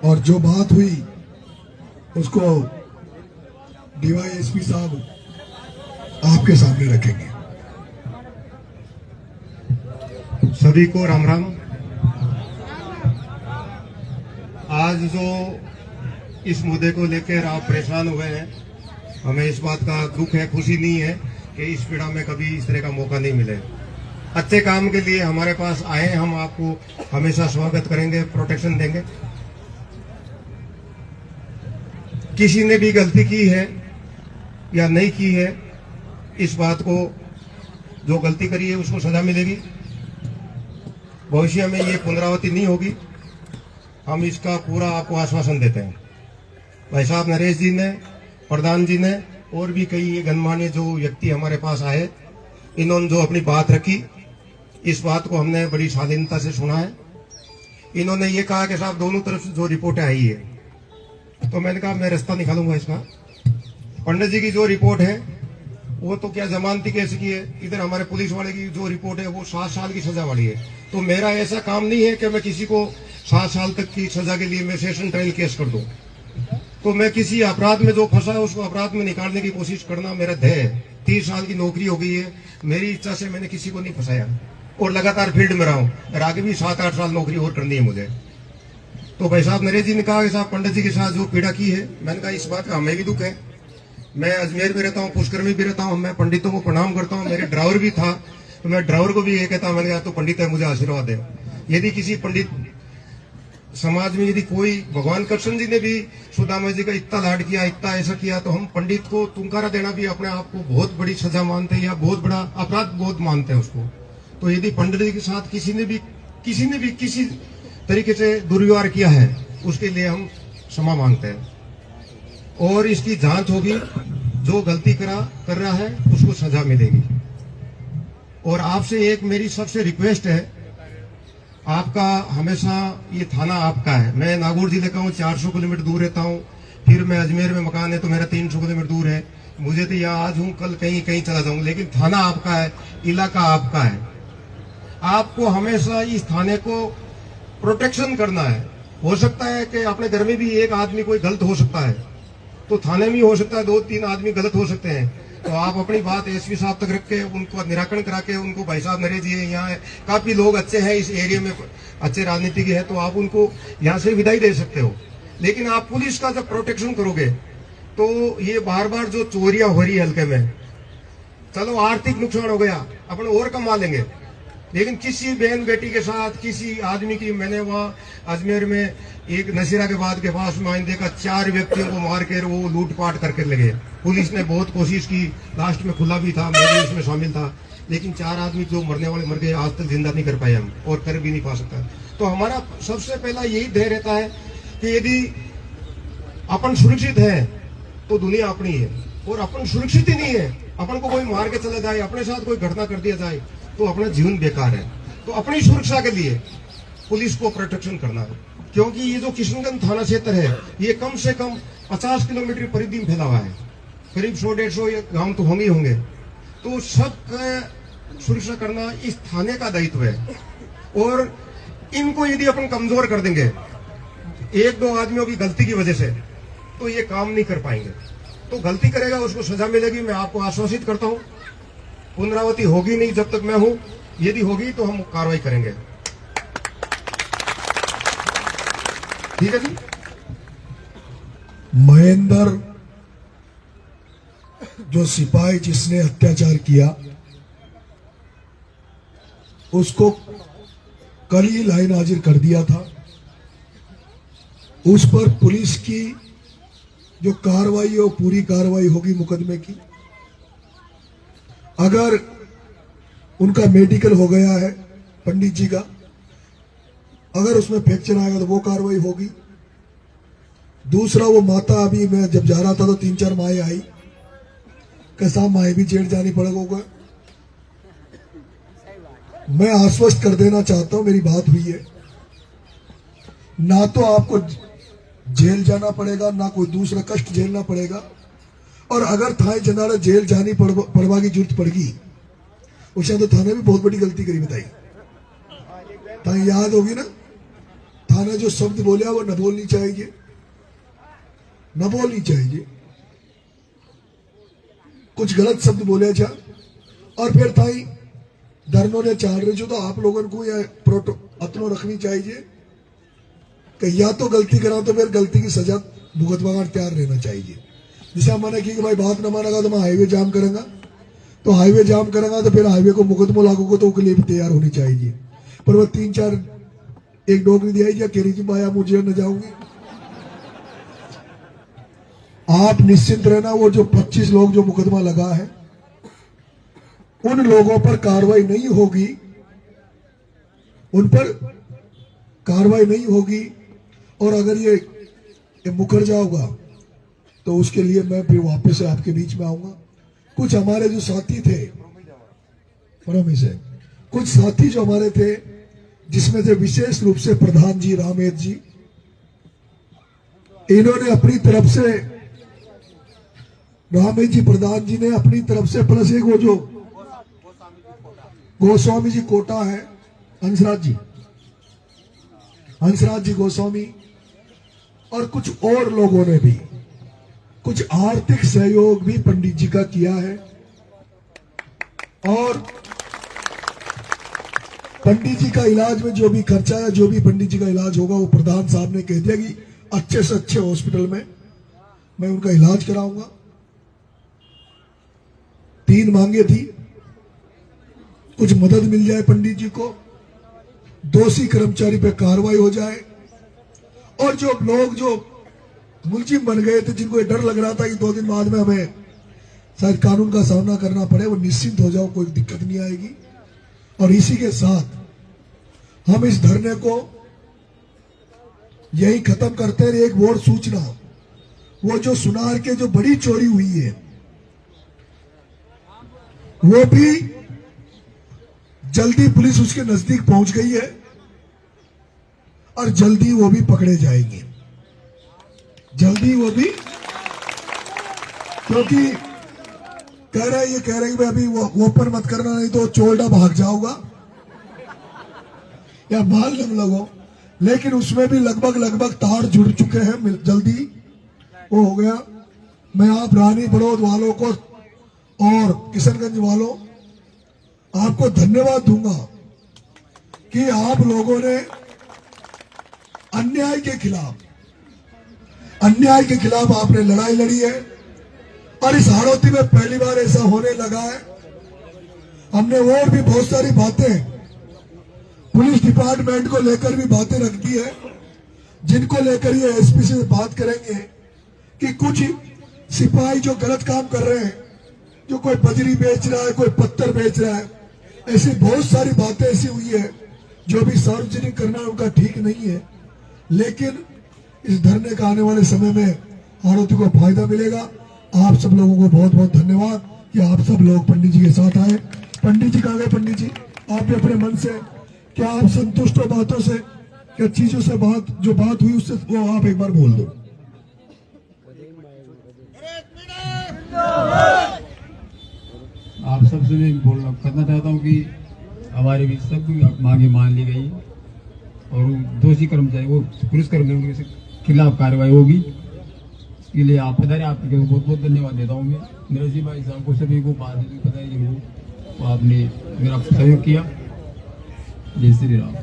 और जो बात हुई उसको डीवाईएसपी साहब आपके सामने रखेंगे। सभी को राम राम। आज जो इस मुद्दे को लेकर आप परेशान हुए हैं, हमें इस बात का दुख है, खुशी नहीं है कि इस पीड़ा में कभी इस तरह का मौका नहीं मिले। अच्छे काम के लिए हमारे पास आए, हम आपको हमेशा स्वागत करेंगे, प्रोटेक्शन देंगे। किसी ने भी गलती की है या नहीं की है, इस बात को जो गलती करी है उसको सजा मिलेगी। भविष्य में ये पुनरावृत्ति नहीं होगी, हम इसका पूरा आपको आश्वासन देते हैं। भाई साहब नरेश जी ने, प्रधान जी ने और भी कई गणमान्य जो व्यक्ति हमारे पास आए, इन्होंने जो अपनी बात रखी, इस बात को हमने बड़ी शालीनता से सुना है। इन्होंने ये कहा कि साहब दोनों तरफ से जो रिपोर्टें आई है, तो मैंने कहा मैं रास्ता निकालूंगा इसका। पंडित जी की जो रिपोर्ट है वो तो क्या जमानती केस की है, इधर हमारे पुलिस वाले की जो रिपोर्ट है वो 7 साल की सजा वाली है। तो मेरा ऐसा काम नहीं है कि मैं किसी को 7 साल तक की सजा के लिए मैं सेशन ट्रायल केस कर दूं। तो मैं किसी अपराध में जो फंसा है उसको अपराध में निकालने की कोशिश करना मेरा ध्येय है। 30 साल की नौकरी हो गई है, मेरी इच्छा से मैंने किसी को नहीं फंसाया और लगातार फील्ड में रहा हूं, और आगे भी 7-8 साल नौकरी और करनी है मुझे। तो भाई साहब नरेश जी ने कहा कि साहब पंडित जी के साथ जो पीड़ा की है, मैंने कहा इस बात का हमें भी दुख है। मैं अजमेर में रहता हूँ, पुष्कर में भी रहता हूँ, मैं पंडितों को प्रणाम करता हूँ। मेरे ड्राइवर भी था, तो मैं ड्राइवर को भी ये कहता हूँ, मैंने कहा तो पंडित है, मुझे आशीर्वाद दे। यदि किसी पंडित समाज में यदि कोई, भगवान कृष्ण जी ने भी सुदामा जी का इतना लाड किया, इतना ऐसा किया, तो हम पंडित को तुंकारा देना भी अपने आप को बहुत बड़ी सजा मानते हैं या बहुत बड़ा अपराध बहुत मानते हैं उसको। तो यदि पंडित जी के साथ किसी ने भी किसी तरीके से दुर्व्यवहार किया है, उसके लिए हम क्षमा मांगते हैं और इसकी जांच होगी। जो गलती कर रहा है उसको सजा मिलेगी। और आपसे एक मेरी सबसे रिक्वेस्ट है, आपका हमेशा ये थाना आपका है। मैं नागौर जिले का हूँ, 400 किलोमीटर दूर रहता हूँ, फिर मैं अजमेर में मकान है तो मेरा 300 किलोमीटर दूर है। मुझे तो यहाँ आज हूँ, कल कहीं चला जाऊंगा, लेकिन थाना आपका है, इलाका आपका है। आपको हमेशा इस थाने को प्रोटेक्शन करना है। हो सकता है कि अपने घर में भी एक आदमी कोई गलत हो सकता है, तो थाने में हो सकता है 2-3 आदमी गलत हो सकते हैं। तो आप अपनी बात एसपी साहब तक रख के उनको निराकरण करा के उनको, भाई साहब नरेश जी यहाँ काफी लोग अच्छे हैं इस एरिया में, अच्छे राजनीतिक है, तो आप उनको यहाँ से विदाई दे सकते हो। लेकिन आप पुलिस का जब प्रोटेक्शन करोगे तो ये बार बार जो चोरियां हो रही है हल्के में, चलो आर्थिक नुकसान हो गया, अपन और कमा लेंगे, लेकिन किसी बहन बेटी के साथ किसी आदमी की, मैंने वहाँ अजमेर में एक नसीराबाद के पास में देखा, 4 व्यक्तियों को मार कर वो लूटपाट करके लगे। पुलिस ने बहुत कोशिश की, लास्ट में खुला भी था, मैं भी उसमें शामिल था, लेकिन 4 आदमी जो मरने वाले मर गए, आज तक जिंदा नहीं कर पाए हम, और कर भी नहीं पा सकता। तो हमारा सबसे पहला यही ध्येय रहता है कि यदि अपन सुरक्षित है तो दुनिया अपनी है, और अपन सुरक्षित ही नहीं है, अपन को कोई मार के चला जाए, अपने साथ कोई घटना कर दिया जाए, तो अपना जीवन बेकार है। तो अपनी सुरक्षा के लिए पुलिस को प्रोटेक्शन करना है, क्योंकि ये जो किशनगंज थाना क्षेत्र है ये कम से कम 50 किलोमीटर परिधि में फैला हुआ है, करीब 100-150 गांव तो होंगे होंगे। तो सब सुरक्षा करना इस थाने का दायित्व है। और इनको यदि अपन कमजोर कर देंगे 1-2 आदमियों की गलती की वजह से, तो ये काम नहीं कर पाएंगे। तो गलती करेगा उसको सजा मिलेगी, मैं आपको आश्वासित करता हूं। पुनरावृत्ति होगी नहीं जब तक मैं हूं, यदि होगी तो हम कार्रवाई करेंगे। ठीक है जी। महेंद्र जो सिपाही जिसने अत्याचार किया, उसको कल ही लाइन हाजिर कर दिया था। उस पर पुलिस की जो कार्रवाई है वो पूरी कार्रवाई होगी मुकदमे की। अगर उनका मेडिकल हो गया है पंडित जी का, अगर उसमें फ्रैक्चर आएगा तो वो कार्रवाई होगी। दूसरा, वो माता, अभी मैं जब जा रहा था तो 3-4 माएँ आई, कैसा माएँ भी जेल जानी पड़ेगा। मैं आश्वस्त कर देना चाहता हूं, मेरी बात हुई है, ना तो आपको जेल जाना पड़ेगा, ना कोई दूसरा कष्ट झेलना पड़ेगा। और अगर थाने जनाला जेल जानी पड़वा की जरूरत पड़गी, उसे तो थाने भी बहुत बड़ी गलती करी बताई। थाने याद होगी ना, थाने जो शब्द बोलिया वो न बोलनी चाहिए, न बोलनी चाहिए। कुछ गलत शब्द बोले जा और फिर ताई धरनों ने चाल रहे जो, तो आप लोगों को यह प्रोटो अतनो रखनी चाहिए कि या तो गलती करा तो फिर गलती की सजा भुगतवा कर तैयार रहना चाहिए। जैसे मैंने की कि भाई बात न मानेगा तो मैं हाईवे जाम करूंगा, तो हाईवे जाम करूंगा तो फिर हाईवे को मुकदमा लागू को तो उसके लिए भी तैयार होनी चाहिए। पर वो 3-4 एक डोगरी दिया या केरी जी माया मुझे न जाऊंगी। आप निश्चिंत रहना, वो जो 25 लोग जो मुकदमा लगा है उन लोगों पर कार्रवाई नहीं होगी, उन पर कार्रवाई नहीं होगी। और अगर ये मुकर जाओगा तो उसके लिए मैं फिर वापस से आपके बीच में आऊंगा। कुछ हमारे जो साथी थे, कुछ साथी जो हमारे थे, जिसमें से विशेष रूप से प्रधान जी रामेत जी, इन्होंने अपनी तरफ से, रामेत जी प्रधान जी ने अपनी तरफ से, प्लस एक वो जो गोस्वामी जी कोटा है, हंसराज जी गोस्वामी, और कुछ और लोगों ने भी कुछ आर्थिक सहयोग भी पंडित जी का किया है। और पंडित जी का इलाज में जो भी खर्चा है, जो भी पंडित जी का इलाज होगा, वो प्रधान साहब ने कह दिया कि अच्छे से अच्छे हॉस्पिटल में मैं उनका इलाज कराऊंगा। 3 मांगे थी, कुछ मदद मिल जाए पंडित जी को, दोषी कर्मचारी पे कार्रवाई हो जाए, और जो लोग जो मुलजिम बन गए थे, जिनको डर लग रहा था कि 2 दिन बाद में हमें शायद कानून का सामना करना पड़े, वो निश्चिंत हो जाओ, कोई दिक्कत नहीं आएगी। और इसी के साथ हम इस धरने को यही खत्म करते हैं। एक और सूचना, वो जो सुनार के जो बड़ी चोरी हुई है, वो भी जल्दी पुलिस उसके नजदीक पहुंच गई है और जल्दी वो भी पकड़े जाएंगे, जल्दी वो भी। क्योंकि कह रहे हैं कि अभी वो ओपन मत करना, नहीं तो चोरडा भाग जाओगा या माल न लगो। लेकिन उसमें भी लगभग तार जुड़ चुके हैं, जल्दी वो हो गया। मैं आप रानी बड़ौद वालों को और किशनगंज वालों आपको धन्यवाद दूंगा कि आप लोगों ने अन्याय के खिलाफ आपने लड़ाई लड़ी है। और इस हाड़ौती में पहली बार ऐसा होने लगा है। हमने और भी बहुत सारी बातें पुलिस डिपार्टमेंट को लेकर भी बातें रख दी है, जिनको लेकर ये एसपी से बात करेंगे कि कुछ सिपाही जो गलत काम कर रहे हैं, जो कोई बजरी बेच रहा है, कोई पत्थर बेच रहा है, ऐसी बहुत सारी बातें ऐसी हुई है जो भी सार्वजनिक करना उनका ठीक नहीं है। लेकिन इस धरने का आने वाले समय में आरोपी को फायदा मिलेगा। आप सब लोगों को बहुत बहुत धन्यवाद कि आप सब लोग पंडित जी के साथ आए। पंडित जी कहाँ गए? पंडित जी आप भी अपने मन से क्या आप संतुष्ट हो बातों से, क्या चीजों से जो बात हुई उससे वो आप एक बार बोल दो। आप सबसे मैं करना चाहता हूँ कि हमारे भी सब मांगे मान ली गई और दोषी कर्मचारी वो पुलिस कर्मचारियों के खिलाफ कार्रवाई होगी। इसके लिए आप पधारे, आपके बहुत बहुत धन्यवाद देता हूँ मैं। नरसिंह भाई साहब को सभी को पधारे जिनको आपने मेरा सहयोग किया। जय श्री राम।